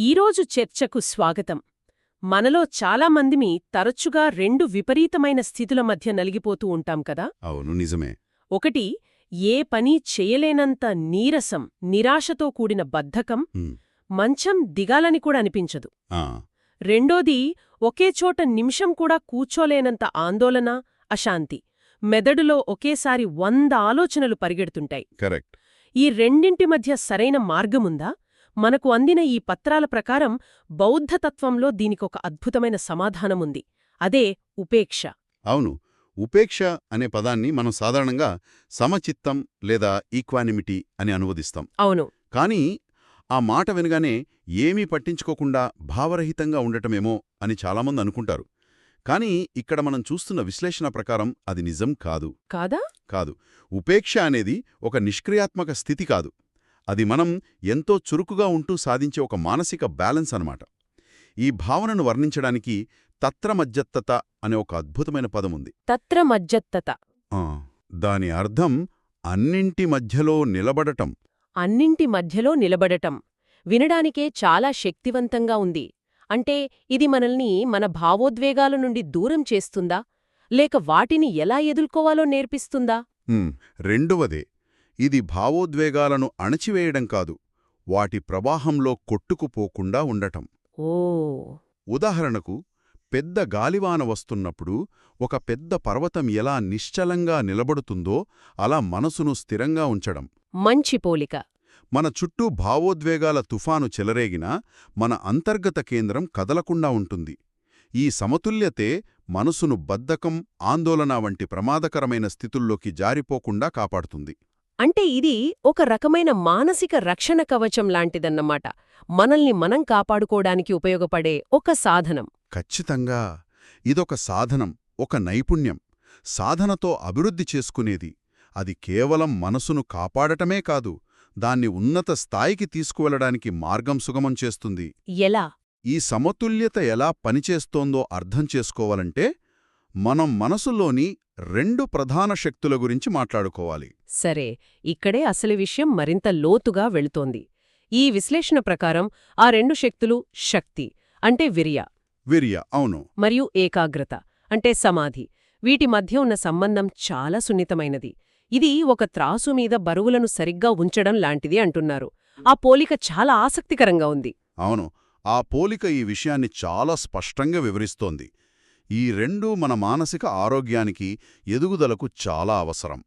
ఈరోజు చర్చకు స్వాగతం. మనలో చాలామందిమి తరచుగా రెండు విపరీతమైన స్థితుల మధ్య నలిగిపోతూ ఉంటాం కదా. అవును, నిజమే. ఒకటి, ఏ పని చేయలేనంత నీరసం, నిరాశతో కూడిన బద్ధకం, మంచం దిగాలని కూడా అనిపించదు. ఆ, రెండోది, ఒకేచోట నిమిషం కూడా కూర్చోలేనంత ఆందోళన, అశాంతి. మెదడులో ఒకేసారి 100 ఆలోచనలు పరిగెడుతుంటాయి. కరెక్ట్. ఈ రెండింటి మధ్య సరైన మార్గముందా? మనకు అందిన ఈ పత్రాల ప్రకారం బౌద్ధతత్వంలో దీనికొక అద్భుతమైన సమాధానముంది. అదే ఉపేక్ష. అవును, ఉపేక్ష అనే పదాన్ని మనం సాధారణంగా సమచిత్తం లేదా ఈక్వానిమిటీ అని అనువదిస్తాం. అవును. కానీ ఆ మాట వినగానే ఏమీ పట్టించుకోకుండా భావరహితంగా ఉండటమేమో అని చాలామంది అనుకుంటారు. కానీ ఇక్కడ మనం చూస్తున్న విశ్లేషణ ప్రకారం అది నిజం కాదు. కాదా? కాదు. ఉపేక్ష అనేది ఒక నిష్క్రియాత్మక స్థితి కాదు. అది మనం ఎంతో చురుకుగా ఉంటూ సాధించే ఒక మానసిక బ్యాలెన్స్ అన్నమాట. ఈ భావనను వర్ణించడానికి తత్రమజ్జత్తత అనే ఒక అద్భుతమైన పదముంది. తత్రమజ్జత్తత. దాని అర్థం అన్నింటి మధ్యలో నిలబడటం. అన్నింటి మధ్యలో నిలబడటం వినడానికే చాలా శక్తివంతంగా ఉంది. అంటే ఇది మనల్ని మన భావోద్వేగాల నుండి దూరం చేస్తుందా, లేక వాటిని ఎలా ఎదుర్కోవాలో నేర్పిస్తుందా? రెండవదే. ఇది భావోద్వేగాలను అణచివేయడం కాదు, వాటి ప్రవాహంలో కొట్టుకుపోకుండా ఉండటం. ఓ. ఉదాహరణకు, పెద్ద గాలివాన వస్తున్నప్పుడు ఒక పెద్ద పర్వతం ఎలా నిశ్చలంగా నిలబడుతుందో అలా మనసును స్థిరంగా ఉంచడం. మంచి పోలిక. మన చుట్టూ భావోద్వేగాల తుఫాను చెలరేగినా మన అంతర్గత కేంద్రం కదలకుండా ఉంటుంది. ఈ సమతుల్యతే మనసును బద్ధకం, ఆందోళన వంటి ప్రమాదకరమైన స్థితుల్లోకి జారిపోకుండా కాపాడుతుంది. అంటే ఇది ఒక రకమైన మానసిక రక్షణ కవచం లాంటిదన్నమాట. మనల్ని మనం కాపాడుకోవడానికి ఉపయోగపడే ఒక సాధనం. ఖచ్చితంగా. ఇదొక సాధనం, ఒక నైపుణ్యం. సాధనతో అభివృద్ధి చేసుకునేది. అది కేవలం మనసును కాపాడటమే కాదు, దాన్ని ఉన్నత స్థాయికి తీసుకువెళ్లడానికి మార్గం సుగమం చేస్తుంది. ఎలా? ఈ సమతుల్యత ఎలా పనిచేస్తోందో అర్థం చేసుకోవాలంటే మనం మనసులోని 2 ప్రధాన శక్తుల గురించి మాట్లాడుకోవాలి. సరే, ఇక్కడే అసలు విషయం మరింత లోతుగా వెళుతోంది. ఈ విశ్లేషణ ప్రకారం ఆ 2 శక్తులు శక్తి అంటే వీర్య, అవును, మరియు ఏకాగ్రత అంటే సమాధి. వీటి మధ్య ఉన్న సంబంధం చాలా సున్నితమైనది. ఇది ఒక త్రాసు మీద బరువులను సరిగ్గా ఉంచడం లాంటిది అంటున్నారు. ఆ పోలిక చాలా ఆసక్తికరంగా ఉంది. అవును, ఆ పోలిక ఈ విషయాన్ని చాలా స్పష్టంగా వివరిస్తోంది. ఈ 2 మన మానసిక ఆరోగ్యానికి, ఎదుగుదలకు చాలా అవసరం.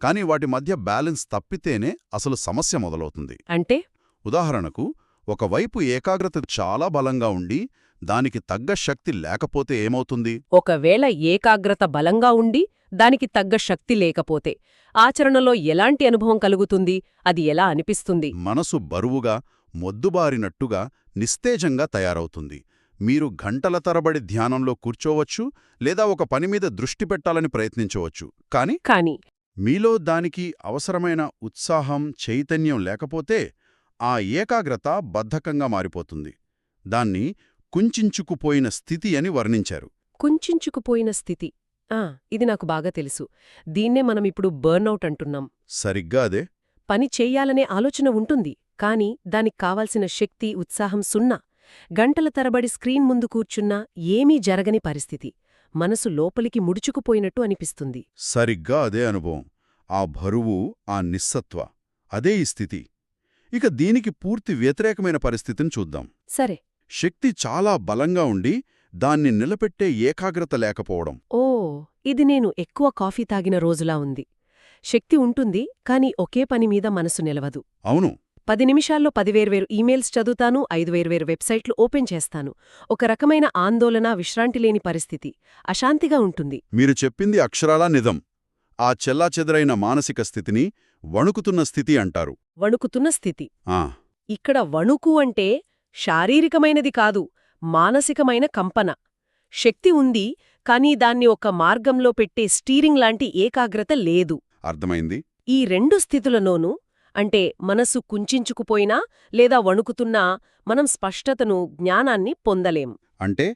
కానీ వాటి మధ్య బ్యాలెన్స్ తప్పితేనే అసలు సమస్య మొదలవుతుంది. అంటే ఉదాహరణకు, ఒకవైపు ఏకాగ్రత చాలా బలంగా ఉండి దానికి తగ్గ శక్తి లేకపోతే ఏమవుతుంది? ఒకవేళ ఏకాగ్రత బలంగా ఉండి దానికి తగ్గ శక్తి లేకపోతే ఆచరణలో ఎలాంటి అనుభవం కలుగుతుంది? అది ఎలా అనిపిస్తుంది? మనసు బరువుగా, మొద్దుబారినట్టుగా, నిస్తేజంగా తయారవుతుంది. మీరు గంటల తరబడి ధ్యానంలో కూర్చోవచ్చు, లేదా ఒక పనిమీద దృష్టి పెట్టాలని ప్రయత్నించవచ్చు. కానీ మీలో దానికి అవసరమైన ఉత్సాహం, చైతన్యం లేకపోతే ఆ ఏకాగ్రత బద్ధకంగా మారిపోతుంది. దాన్ని కుంచించుకుపోయిన స్థితి అని వర్ణించారు. కుంచించుకుపోయిన స్థితి. ఇది నాకు బాగా తెలుసు. దీన్నే మనమిప్పుడు బర్నౌట్ అంటున్నాం. సరిగ్గా అదే. పని చెయ్యాలనే ఆలోచన ఉంటుంది, కానీ దానికి కావాల్సిన శక్తి, ఉత్సాహం సున్నా. గంటల తరబడి స్క్రీన్ ముందు కూర్చున్నా ఏమీ జరగని పరిస్థితి. మనసు లోపలికి ముడుచుకుపోయినట్టు అనిపిస్తుంది. సరిగ్గా అదే అనుభవం. ఆ బరువు, ఆ నిస్సత్వ, అదే ఈ స్థితి. ఇక దీనికి పూర్తి వ్యతిరేకమైన పరిస్థితిని చూద్దాం. సరే. శక్తి చాలా బలంగా ఉండి దాన్ని నిలబెట్టే ఏకాగ్రత లేకపోవడం. ఓ, ఇది నేను ఎక్కువ కాఫీ తాగిన రోజులా ఉంది. శక్తి ఉంటుంది, కానీ ఒకే పని మీద మనసు నిలవదు. అవును. 10 నిమిషాల్లో 10 వేర్వేరు ఈమెయిల్స్ చదువుతాను, 5 వేర్వేరు వెబ్సైట్లు ఓపెన్ చేస్తాను. ఒక రకమైన ఆందోళన, విశ్రాంతి లేని పరిస్థితి. అశాంతిగా ఉంటుంది. మీరు చెప్పింది అక్షరాలా నిజం. ఆ చెల్లాచెదరైన మానసిక స్థితిని వణుకుతున్న స్థితి అంటారు. వణుకుతున్న స్థితి. ఆ, ఇక్కడ వణుకు అంటే శారీరకమైనది కాదు, మానసికమైన కంపన. శక్తి ఉంది, కానీ దాన్ని ఒక మార్గంలో పెట్టే స్టీరింగ్ లాంటి ఏకాగ్రత లేదు. అర్థమైంది. ఈ 2 స్థితులలోనూ, అంటే మనసు కుంచించుకుపోయినా లేదా వణుకుతున్నా, మనం స్పష్టతను, జ్ఞానాన్ని పొందలేం. అంటే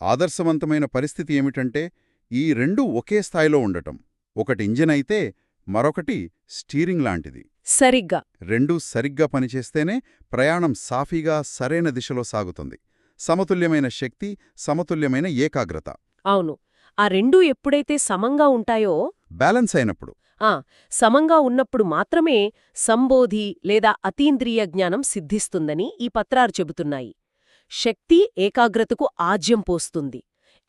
ఆదర్శవంతమైన పరిస్థితి ఏమిటంటే ఈ 2 ఒకే స్థాయిలో ఉండటం. ఒకటి ఇంజిన్ అయితే మరొకటి స్టీరింగ్ లాంటిది. సరిగ్గా. రెండూ సరిగ్గా పనిచేస్తేనే ప్రయాణం సాఫీగా సరైన దిశలో సాగుతుంది. సమతుల్యమైన శక్తి, సమతుల్యమైన ఏకాగ్రత. అవును. ఆ రెండూ ఎప్పుడైతే సమంగా ఉంటాయో బ్యాలెన్స్ అయినప్పుడు. సమంగా ఉన్నప్పుడు మాత్రమే సంబోధి లేదా అతీంద్రియ జ్ఞానం సిద్ధిస్తుందని ఈ పత్రాలు చెబుతున్నాయి. శక్తి ఏకాగ్రతకు ఆజ్యం పోస్తుంది.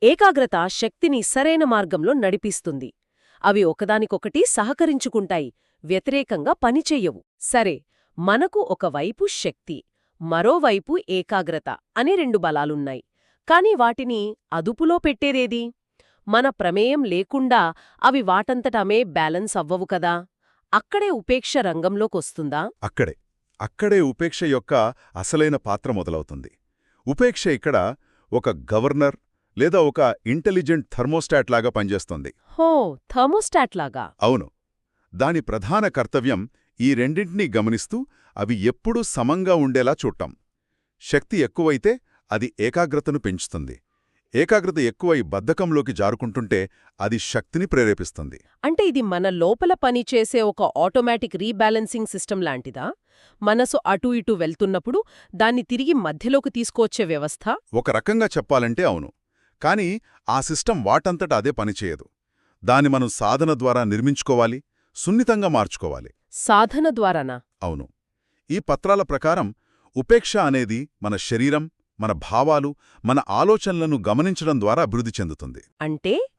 ఏకాగ్రత శక్తిని సరైన మార్గంలో నడిపిస్తుంది. అవి ఒకదానికొకటి సహకరించుకుంటాయి, వ్యతిరేకంగా పనిచెయ్యవు. సరే, మనకు ఒకవైపు శక్తి, మరోవైపు ఏకాగ్రత అనే రెండు బలాలున్నాయి. కాని వాటిని అదుపులో పెట్టేదేది? మన ప్రమేయం లేకుండా అవి వాటంతటమే బ్యాలెన్స్ అవ్వవు కదా. అక్కడే ఉపేక్ష రంగంలోకొస్తుందా? అక్కడే ఉపేక్ష యొక్క అసలైన పాత్ర మొదలవుతుంది. ఉపేక్ష ఇక్కడ ఒక గవర్నర్ లేదా ఒక ఇంటెలిజెంట్ థర్మోస్టాట్ లాగా పనిచేస్తుంది. హో, థర్మోస్టాట్ లాగా. అవును. దాని ప్రధాన కర్తవ్యం ఈ రెండింటినీ గమనిస్తూ అవి ఎప్పుడూ సమంగా ఉండేలా చూడటం. శక్తి ఎక్కువైతే అది ఏకాగ్రతను పెంచుతుంది. ఏకాగ్రత ఎక్కువై బద్ధకంలోకి జారుకుంటుంటే అది శక్తిని ప్రేరేపిస్తుంది. అంటే ఇది మన లోపల పనిచేసే ఒక ఆటోమేటిక్ రీబ్యాలెన్సింగ్ సిస్టమ్ లాంటిదా? మనసు అటూ ఇటూ వెళ్తున్నప్పుడు దాన్ని తిరిగి మధ్యలోకి తీసుకువచ్చే వ్యవస్థ? ఒక రకంగా చెప్పాలంటే అవును. కాని ఆ సిస్టమ్ వాటంతట అదే పనిచేయదు. దాన్ని మనం సాధన ద్వారా నిర్మించుకోవాలి, సున్నితంగా మార్చుకోవాలి. సాధన ద్వారానా? అవును. ఈ పత్రాల ప్రకారం ఉపేక్ష అనేది మన శరీరం, మన భావాలు, మన ఆలోచనలను గమనించడం ద్వారా అభివృద్ధి చెందుతుంది.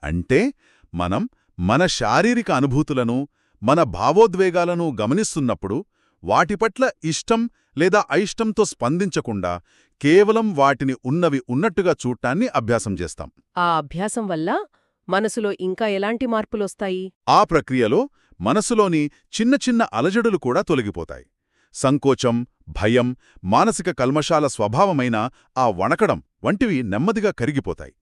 అంటే మనం మన శారీరక అనుభూతులను, మన భావోద్వేగాలను గమనిస్తున్నప్పుడు వాటి పట్ల ఇష్టం లేదా అయిష్టంతో స్పందించకుండా కేవలం వాటిని ఉన్నవి ఉన్నట్టుగా చూడటాన్ని అభ్యాసం చేస్తాం. ఆ అభ్యాసం వల్ల మనసులో ఇంకా ఎలాంటి మార్పులొస్తాయి? ఆ ప్రక్రియలో మనసులోని చిన్న చిన్న అలజడులు కూడా తొలగిపోతాయి. సంకోచం, భయం, మానసిక కల్మషాల స్వభావమైన ఆ వణకడం వంటివి నెమ్మదిగా కరిగిపోతాయి.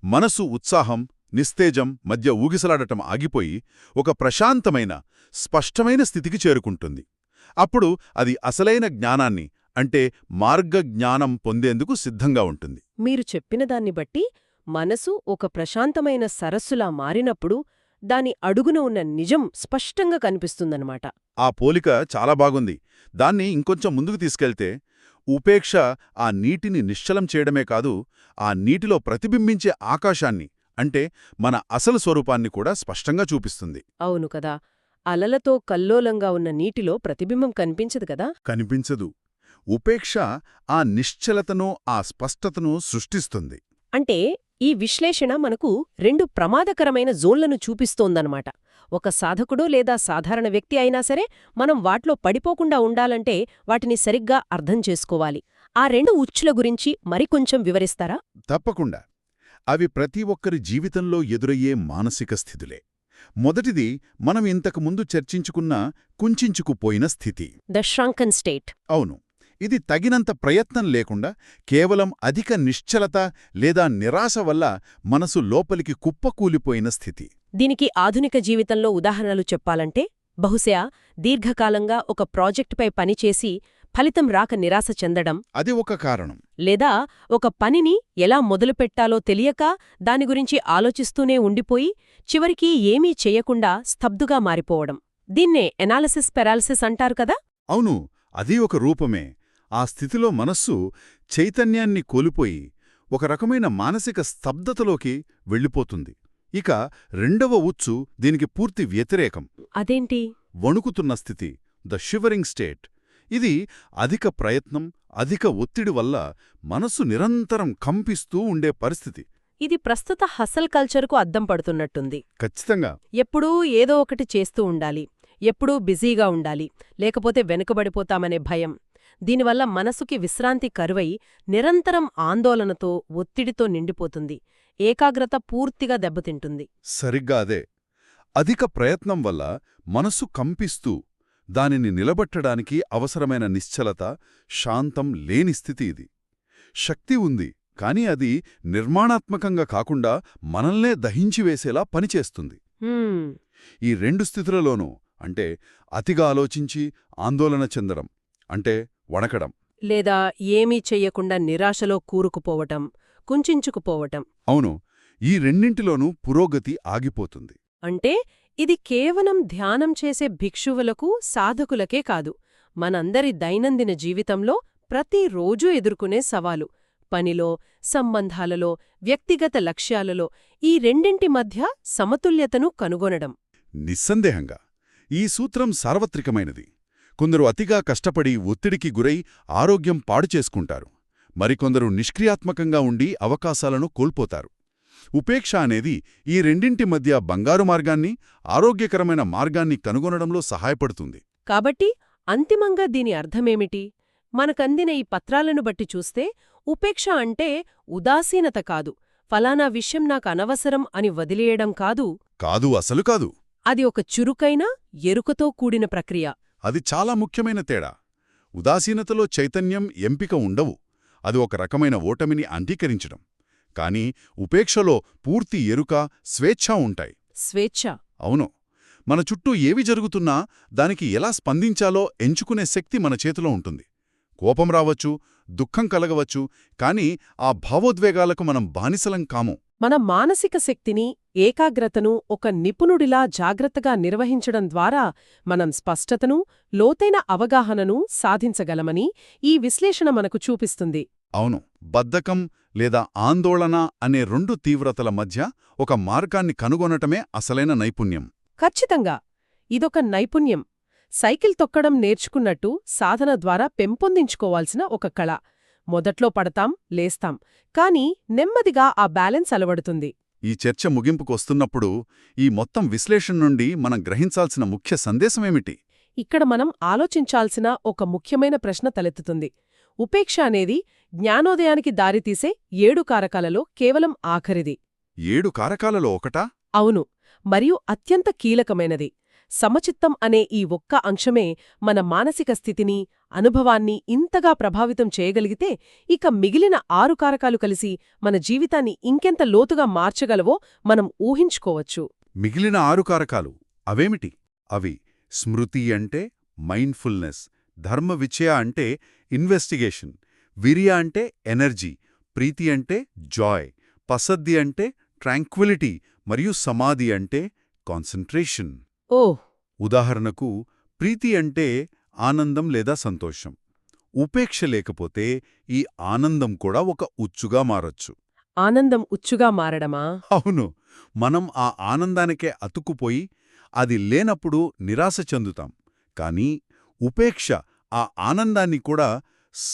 మనసు ఉత్సాహం, నిస్తేజం మధ్య ఊగిసలాడటం ఆగిపోయి ఒక ప్రశాంతమైన, స్పష్టమైన స్థితికి చేరుకుంటుంది. అప్పుడు అది అసలైన జ్ఞానాన్ని, అంటే మార్గజ్ఞానం పొందేందుకు సిద్ధంగా ఉంటుంది. మీరు చెప్పిన దాన్ని బట్టి మనసు ఒక ప్రశాంతమైన సరస్సులా మారినప్పుడు దాని అడుగున ఉన్న నిజం స్పష్టంగా కనిపిస్తుందన్నమాట. ఆ పోలిక చాలా బాగుంది. దాన్ని ఇంకొంచెం ముందుకు తీసుకెళ్తే ఉపేక్ష ఆ నీటిని నిశ్చలం చేయడమే కాదు, ఆ నీటిలో ప్రతిబింబించే ఆకాశాన్ని, అంటే మన అసలు స్వరూపాన్ని కూడా స్పష్టంగా చూపిస్తుంది. అవును కదా. అలలతో కల్లోలంగా ఉన్న నీటిలో ప్రతిబింబం కనిపించదు కదా. కనిపించదు. ఉపేక్ష ఆ నిశ్చలతను, ఆ స్పష్టతను సృష్టిస్తుంది. అంటే ఈ విశ్లేషణ మనకు రెండు ప్రమాదకరమైన జోన్లను చూపిస్తోందన్నమాట. ఒక సాధకుడు లేదా సాధారణ వ్యక్తి అయినా సరే మనం వాటిలో పడిపోకుండా ఉండాలంటే వాటిని సరిగ్గా అర్థం చేసుకోవాలి. ఆ రెండు ఉచ్చుల గురించి మరికొంచెం వివరిస్తారా? తప్పకుండా. అవి ప్రతి ఒక్కరి జీవితంలో ఎదురయ్యే మానసిక స్థితులే. మొదటిది మనం ఇంతకుముందు చర్చించుకున్న కుంచించుకుపోయిన స్థితి, ద ష్రంకన్ స్టేట్. అవును. ఇది తగినంత ప్రయత్నం లేకుండా కేవలం అధిక నిశ్చలత లేదా నిరాశ వల్ల మనసు లోపలికి కుప్పకూలిపోయిన స్థితి. దీనికి ఆధునిక జీవితంలో ఉదాహరణలు చెప్పాలంటే బహుశా దీర్ఘకాలంగా ఒక ప్రాజెక్టుపై పనిచేసి ఫలితం రాక నిరాశ చెందడం, అది ఒక కారణం. లేదా ఒక పనిని ఎలా మొదలుపెట్టాలో తెలియక దాని గురించి ఆలోచిస్తూనే ఉండిపోయి చివరికి ఏమీ చెయ్యకుండా స్తబ్దుగా మారిపోవడం. దీన్నే ఎనాలిసిస్ పెరాలిసిస్ అంటారు కదా. అవును, అది ఒక రూపమే. ఆ స్థితిలో మనస్సు చైతన్యాన్ని కోల్పోయి ఒక రకమైన మానసిక స్తబ్దతలోకి వెళ్ళిపోతుంది. ఇక రెండవ ఉచ్చు దీనికి పూర్తి వ్యతిరేకం. అదేంటి? వణుకుతున్న స్థితి, ద షివరింగ్ స్టేట్. ఇది అధిక ప్రయత్నం, అధిక ఒత్తిడి వల్ల మనస్సు నిరంతరం కంపిస్తూ ఉండే పరిస్థితి. ఇది ప్రస్తుత హసల్ కల్చర్కు అద్దం పడుతున్నట్టుంది. ఖచ్చితంగా. ఎప్పుడూ ఏదో ఒకటి చేస్తూ ఉండాలి, ఎప్పుడూ బిజీగా ఉండాలి, లేకపోతే వెనుకబడిపోతామనే భయం. దీనివల్ల మనసుకి విశ్రాంతి కరువై నిరంతరం ఆందోళనతో, ఒత్తిడితో నిండిపోతుంది. ఏకాగ్రత పూర్తిగా దెబ్బతింటుంది. సరిగ్గా అదే. అధిక ప్రయత్నం వల్ల మనస్సు కంపిస్తూ దానిని నిలబెట్టడానికి అవసరమైన నిశ్చలత, శాంతం లేని స్థితి ఇది. శక్తి ఉంది, కాని అది నిర్మాణాత్మకంగా కాకుండా మనల్నే దహించివేసేలా పనిచేస్తుంది. ఈ రెండు స్థితులలోనూ, అంటే అతిగా ఆలోచించి ఆందోళన చెందడం, అంటే వణకడం, లేదా ఏమీ చెయ్యకుండా నిరాశలో కూరుకుపోవటం, కుంచించుకుపోవటం. అవును, ఈ రెండింటిలోనూ పురోగతి ఆగిపోతుంది. అంటే ఇది కేవలం ధ్యానం చేసే భిక్షువులకు సాధకులకే కాదు, మనందరి దైనందిన జీవితంలో ప్రతిరోజూ ఎదుర్కొనే సవాలు. పనిలో, సంబంధాలలో, వ్యక్తిగత లక్ష్యాలలో ఈ రెండింటి మధ్య సమతుల్యతను కనుగొనడం. నిస్సందేహంగా ఈ సూత్రం సార్వత్రికమైనది. కొందరు అతిగా కష్టపడి ఒత్తిడికి గురై ఆరోగ్యం పాడుచేసుకుంటారు. మరికొందరు నిష్క్రియాత్మకంగా ఉండి అవకాశాలను కోల్పోతారు. ఉపేక్ష అనేది ఈ రెండింటి మధ్య బంగారు మార్గాన్ని, ఆరోగ్యకరమైన మార్గాన్ని కనుగొనడంలో సహాయపడుతుంది. కాబట్టి అంతిమంగా దీని అర్థమేమిటి? మనకందిన ఈ పత్రాలను బట్టి చూస్తే ఉపేక్ష అంటే ఉదాసీనత కాదు, ఫలానా విషయం నాకు అనవసరం అని వదిలేయడం కాదు. కాదు, అసలు కాదు. అది ఒక చురుకైన, ఎరుకతో కూడిన ప్రక్రియ. అది చాలా ముఖ్యమైన తేడా. ఉదాసీనతలో చైతన్యం, ఎంపిక ఉండవు. అది ఒక రకమైన ఓటమిని అంగీకరించడం. కాని ఉపేక్షలో పూర్తి ఎరుక, స్వేచ్ఛ ఉంటాయి. స్వేచ్ఛ. అవును. మన చుట్టూ ఏవి జరుగుతున్నా దానికి ఎలా స్పందించాలో ఎంచుకునే శక్తి మన చేతిలో ఉంటుంది. కోపం రావచ్చు, దుఃఖం కలగవచ్చు, కాని ఆ భావోద్వేగాలకు మనం బానిసలం కాము. మన మానసిక శక్తిని, ఏకాగ్రతను ఒక నిపుణుడిలా జాగ్రత్తగా నిర్వహించడం ద్వారా మనం స్పష్టతను, లోతైన అవగాహనను సాధించగలమని ఈ విశ్లేషణ మనకు చూపిస్తుంది. అవును. బద్ధకం లేదా ఆందోళన అనే రెండు తీవ్రతల మధ్య ఒక మార్గాన్ని కనుగొనటమే అసలైన నైపుణ్యం. ఖచ్చితంగా. ఇదొక నైపుణ్యం. సైకిల్ తొక్కడం నేర్చుకున్నట్టు సాధన ద్వారా పెంపొందించుకోవాల్సిన ఒక కళ. మొదట్లో పడతాం, లేస్తాం, కానీ నెమ్మదిగా ఆ బ్యాలెన్స్ అలవడుతుంది. ఈ చర్చ ముగింపుకొస్తున్నప్పుడు ఈ మొత్తం విశ్లేషణ నుండి మనం గ్రహించాల్సిన ముఖ్య సందేశమేమిటి? ఇక్కడ మనం ఆలోచించాల్సిన ఒక ముఖ్యమైన ప్రశ్న తలెత్తుతుంది. ఉపేక్ష అనేది జ్ఞానోదయానికి దారితీసే 7 కారకాలలో కేవలం ఆఖరిది. 7 కారకాలలో ఒకటా? అవును, మరియు అత్యంత కీలకమైనది. సమచిత్తం అనే ఈ ఒక్క అంశమే మన మానసిక స్థితిని, అనుభవాన్ని ఇంతగా ప్రభావితం చేయగలిగితే ఇక మిగిలిన 6 కారకాలు కలిసి మన జీవితాన్ని ఇంకెంత లోతుగా మార్చగలవో మనం ఊహించుకోవచ్చు. మిగిలిన 6 కారకాలు అవేమిటి? అవి స్మృతి అంటే మైండ్ఫుల్నెస్, ధర్మ విచయ అంటే ఇన్వెస్టిగేషన్, విర్య అంటే ఎనర్జీ, ప్రీతి అంటే జాయ్, పసద్ది అంటే ట్రాంక్విలిటీ మరియు సమాధి అంటే కాన్సంట్రేషన్. ఓహ్! ఉదాహరణకు ప్రీతి అంటే ఆనందం లేదా సంతోషం. ఉపేక్ష లేకపోతే ఈ ఆనందం కూడా ఒక ఉచ్చుగా మారొచ్చు. ఆనందం ఉచ్చుగా మారడమా? అవును. మనం ఆ ఆనందానికే అతుక్కుపోయి అది లేనప్పుడు నిరాశ చెందుతాం. కానీ ఉపేక్ష ఆ ఆనందాన్ని కూడా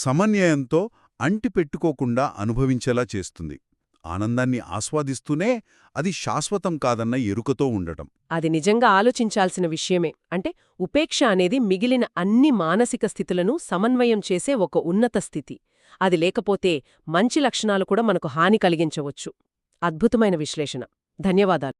సమన్వయంతో అంటిపెట్టుకోకుండా అనుభవించేలా చేస్తుంది. ఆనందాన్ని ఆస్వాదిస్తూనే అది శాశ్వతం కాదన్న ఎరుకతో ఉండటం. అది నిజంగా ఆలోచించాల్సిన విషయమే. అంటే ఉపేక్ష అనేది మిగిలిన అన్ని మానసిక స్థితులను సమన్వయం చేసే ఒక ఉన్నత స్థితి. అది లేకపోతే మంచి లక్షణాలు కూడా మనకు హాని కలిగించవచ్చు. అద్భుతమైన విశ్లేషణ. ధన్యవాదాలు.